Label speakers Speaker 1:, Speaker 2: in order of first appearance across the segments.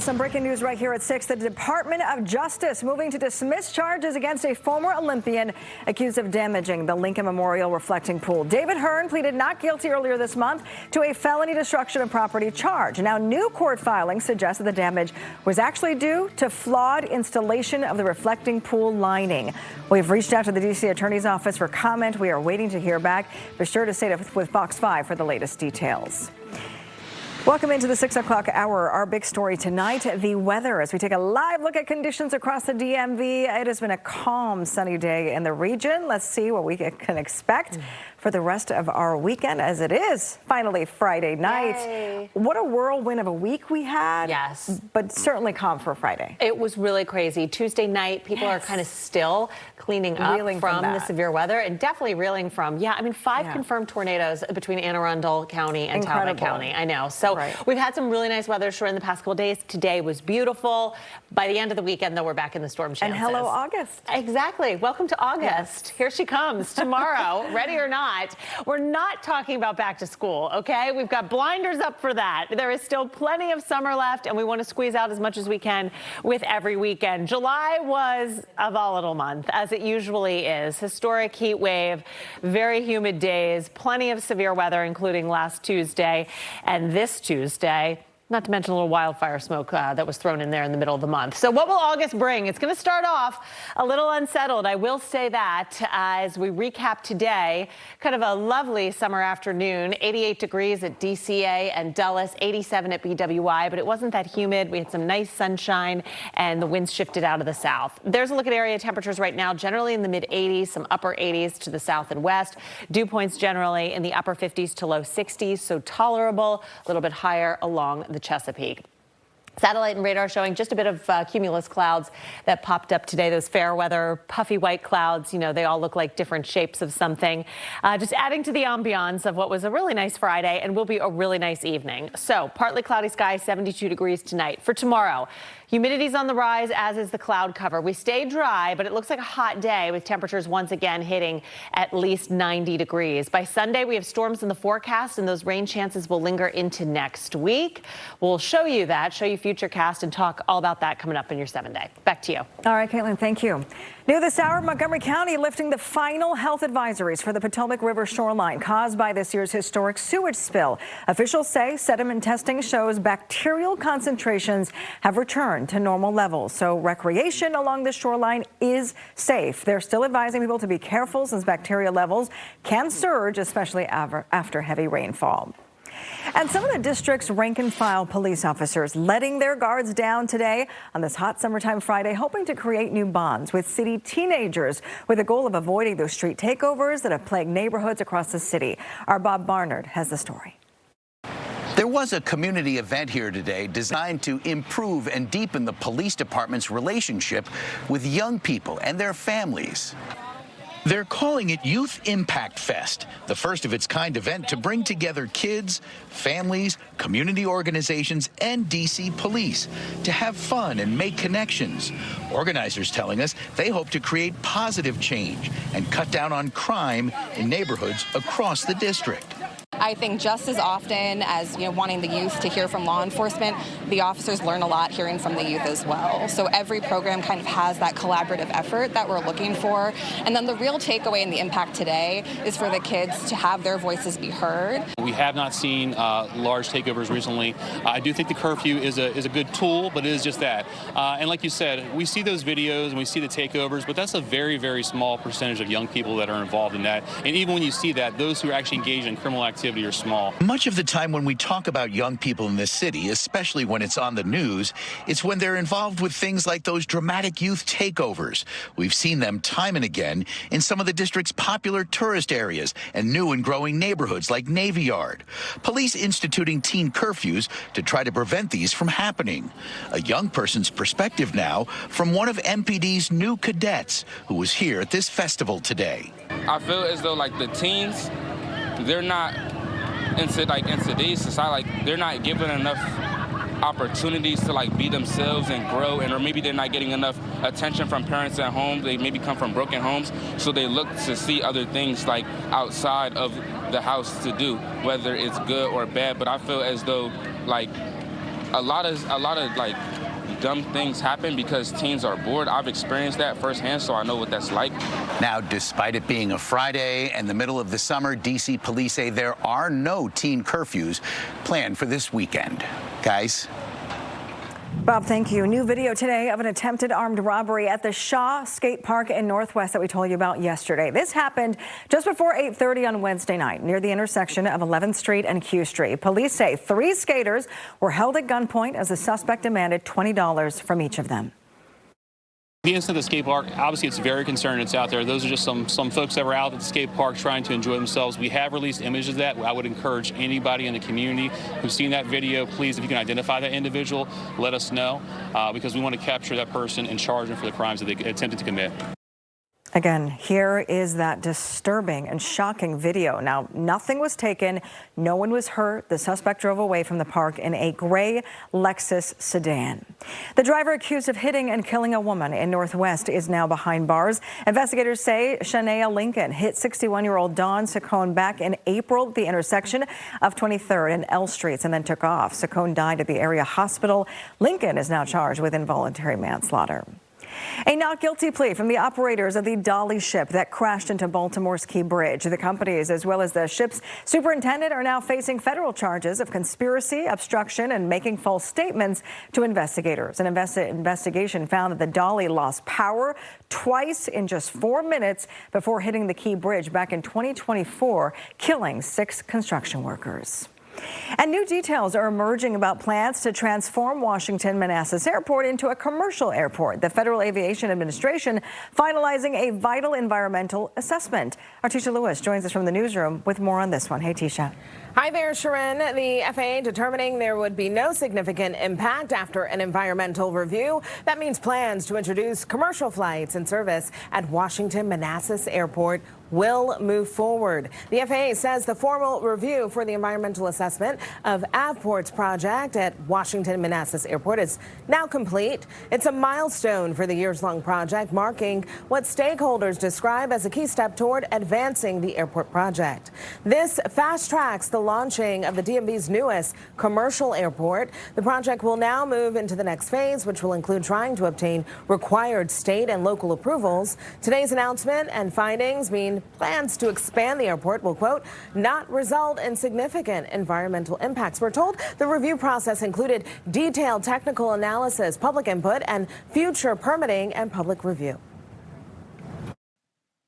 Speaker 1: And some breaking news right here at 6. The Department of Justice moving to dismiss charges against a former Olympian accused of damaging the Lincoln Memorial reflecting pool. David Hearn pleaded not guilty earlier this month to a felony destruction of property charge. Now, new court filings suggest that the damage was actually due to flawed installation of the reflecting pool lining. We've reached out to the D.C. Attorney's Office for comment. We are waiting to hear back. Be sure to stay with Fox 5 for the latest details. Welcome into the 6 o'clock hour. Our big story tonight, the weather. As we take a live look at conditions across the DMV, it has been a calm, sunny day in the region. Let's see what we can expect for the rest of our weekend, as it is finally Friday night.
Speaker 2: Yay.
Speaker 1: What a whirlwind of a week we had.
Speaker 2: Yes.
Speaker 1: But certainly calm for Friday.
Speaker 2: It was really crazy. Tuesday night, people are kind of still cleaning up from the severe weather and definitely reeling from, 5 confirmed tornadoes between Anne Arundel County and Talbot County. I know. So we've had some really nice weather in the past couple of days. Today was beautiful. By the end of the weekend, though, we're back in the storm chances.
Speaker 1: And hello, August.
Speaker 2: Exactly. Welcome to August. Yes. Here she comes tomorrow, ready or not. We're not talking about back to school, okay? We've got blinders up for that. There is still plenty of summer left, and we want to squeeze out as much as we can with every weekend. July was a volatile month, as it usually is. Historic heat wave, very humid days, plenty of severe weather, including last Tuesday and this Tuesday. Not to mention a little wildfire smoke that was thrown in there in the middle of the month. So what will August bring? It's going to start off a little unsettled. I will say that as we recap today, kind of a lovely summer afternoon, 88 degrees at DCA and Dulles, 87 at BWI, but it wasn't that humid. We had some nice sunshine and the winds shifted out of the south. There's a look at area temperatures right now, generally in the mid 80s, some upper 80s to the south and west. Dew points generally in the upper 50s to low 60s, so tolerable, a little bit higher along the Chesapeake. Satellite and radar showing just a bit of cumulus clouds that popped up today. Those fair weather, puffy white clouds, they all look like different shapes of something. Just adding to the ambiance of what was a really nice Friday and will be a really nice evening. So partly cloudy sky, 72 degrees tonight. For tomorrow, humidity's on the rise, as is the cloud cover. We stay dry, but it looks like a hot day with temperatures once again hitting at least 90 degrees. By Sunday, we have storms in the forecast, and those rain chances will linger into next week. We'll show you Futurecast and talk all about that coming up in your 7-day. Back to you.
Speaker 1: All right, Caitlin, thank you. New this hour, Montgomery County lifting the final health advisories for the Potomac River shoreline caused by this year's historic sewage spill. Officials say sediment testing shows bacterial concentrations have returned to normal levels, so recreation along the shoreline is safe. They're still advising people to be careful since bacteria levels can surge, especially after heavy rainfall. And some of the district's rank-and-file police officers letting their guards down today on this hot summertime Friday, hoping to create new bonds with city teenagers with the goal of avoiding those street takeovers that have plagued neighborhoods across the city. Our Bob Barnard has the story.
Speaker 3: There was a community event here today designed to improve and deepen the police department's relationship with young people and their families. They're calling it Youth Impact Fest, the first of its kind event to bring together kids, families, community organizations, and D.C. police to have fun and make connections. Organizers telling us they hope to create positive change and cut down on crime in neighborhoods across the district.
Speaker 4: I think just as often as wanting the youth to hear from law enforcement, the officers learn a lot hearing from the youth as well. So every program kind of has that collaborative effort that we're looking for. And then the real takeaway and the impact today is for the kids to have their voices be heard.
Speaker 5: We have not seen large takeovers recently. I do think the curfew is a good tool, but it is just that. And like you said, we see those videos and we see the takeovers, but that's a very, very small percentage of young people that are involved in that. And even when you see that, those who are actually engaged in criminal activity are small.
Speaker 3: Much of the time when we talk about young people in this city, especially when it's on the news, it's when they're involved with things like those dramatic youth takeovers. We've seen them time and again in some of the district's popular tourist areas and new and growing neighborhoods like Navy Yard. Police instituting teen curfews to try to prevent these from happening. A young person's perspective now from one of MPD's new cadets who was here at this festival today.
Speaker 6: I feel as though the teens, they're not in today's society, they're not given enough opportunities to be themselves and grow, or maybe they're not getting enough attention from parents at home. They maybe come from broken homes, so they look to see other things outside of the house to do, whether it's good or bad. But I feel as though a lot of like dumb things happen because teens are bored. I've experienced that firsthand, so I know what that's like.
Speaker 3: Now, despite it being a Friday and the middle of the summer, D.C. police say there are no teen curfews planned for this weekend. Guys?
Speaker 1: Bob, thank you. New video today of an attempted armed robbery at the Shaw Skate Park in Northwest that we told you about yesterday. This happened just before 8:30 on Wednesday night near the intersection of 11th Street and Q Street. Police say 3 skaters were held at gunpoint as the suspect demanded $20 from each of them.
Speaker 5: The incident at the skate park, obviously it's very concerning it's out there. Those are just some folks that were out at the skate park trying to enjoy themselves. We have released images of that. I would encourage anybody in the community who's seen that video, please, if you can identify that individual, let us know, because we want to capture that person and charge them for the crimes that they attempted to commit.
Speaker 1: Again, here is that disturbing and shocking video. Now, nothing was taken. No one was hurt. The suspect drove away from the park in a gray Lexus sedan. The driver accused of hitting and killing a woman in Northwest is now behind bars. Investigators say Shania Lincoln hit 61-year-old Dawn Saccone back in April at the intersection of 23rd and L Streets and then took off. Saccone died at the area hospital. Lincoln is now charged with involuntary manslaughter. A not guilty plea from the operators of the Dolly ship that crashed into Baltimore's Key Bridge. The companies, as well as the ship's superintendent, are now facing federal charges of conspiracy, obstruction, and making false statements to investigators. An investigation found that the Dolly lost power twice in just 4 minutes before hitting the Key Bridge back in 2024, killing 6 construction workers. And new details are emerging about plans to transform Washington Manassas Airport into a commercial airport. The Federal Aviation Administration finalizing a vital environmental assessment. Our Tisha Lewis joins us from the newsroom with more on this one. Hey, Tisha.
Speaker 7: Hi there, Sharon. The FAA determining there would be no significant impact after an environmental review. That means plans to introduce commercial flights and service at Washington Manassas Airport will move forward. The FAA says the formal review for the environmental assessment of Avport's project at Washington Manassas Airport is now complete. It's a milestone for the years-long project, marking what stakeholders describe as a key step toward advancing the airport project. This fast-tracks the launching of the DMV's newest commercial airport. The project will now move into the next phase, which will include trying to obtain required state and local approvals. Today's announcement and findings mean plans to expand the airport will, quote, not result in significant environmental impacts. We're told the review process included detailed technical analysis, public input, and future permitting and public review.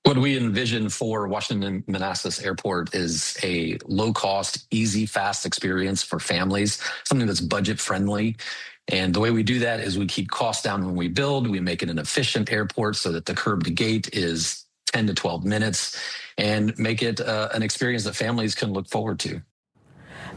Speaker 8: What we envision for Washington Manassas Airport is a low-cost, easy, fast experience for families, something that's budget-friendly. And the way we do that is we keep costs down when we build. We make it an efficient airport so that the curb to gate is 10 to 12 minutes and make it an experience that families can look forward to.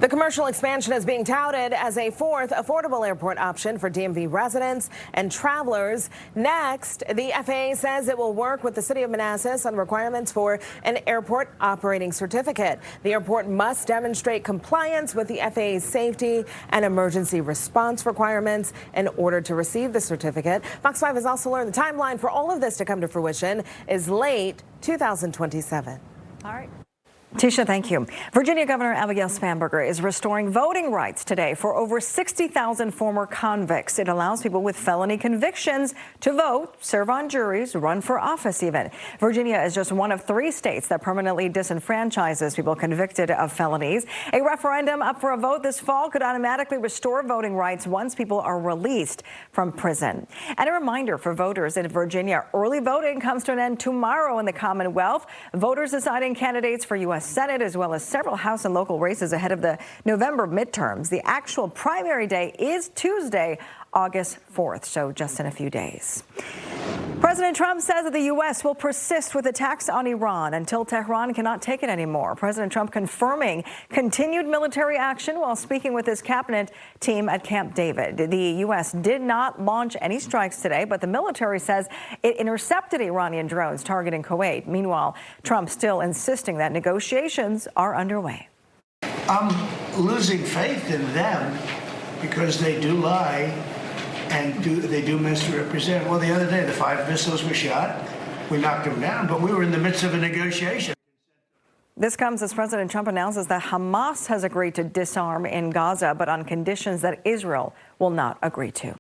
Speaker 7: The commercial expansion is being touted as a 4th affordable airport option for DMV residents and travelers. Next, the FAA says it will work with the city of Manassas on requirements for an airport operating certificate. The airport must demonstrate compliance with the FAA's safety and emergency response requirements in order to receive the certificate. Fox 5 has also learned the timeline for all of this to come to fruition is late 2027.
Speaker 1: All right. Tisha, thank you. Virginia Governor Abigail Spanberger is restoring voting rights today for over 60,000 former convicts. It allows people with felony convictions to vote, serve on juries, run for office even. Virginia is just one of 3 states that permanently disenfranchises people convicted of felonies. A referendum up for a vote this fall could automatically restore voting rights once people are released from prison. And a reminder for voters in Virginia, early voting comes to an end tomorrow in the Commonwealth. Voters deciding candidates for U.S. Senate as well as several House and local races ahead of the November midterms. The actual primary day is Tuesday, August 4th, so just in a few days. President Trump says that the U.S. will persist with attacks on Iran until Tehran cannot take it anymore. President Trump confirming continued military action while speaking with his cabinet team at Camp David. The U.S. did not launch any strikes today, but the military says it intercepted Iranian drones targeting Kuwait. Meanwhile, Trump still insisting that negotiations are underway.
Speaker 9: I'm losing faith in them because they do lie and they do misrepresent. Well, the other day, the 5 missiles were shot. We knocked them down, but we were in the midst of a negotiation.
Speaker 1: This comes as President Trump announces that Hamas has agreed to disarm in Gaza, but on conditions that Israel will not agree to.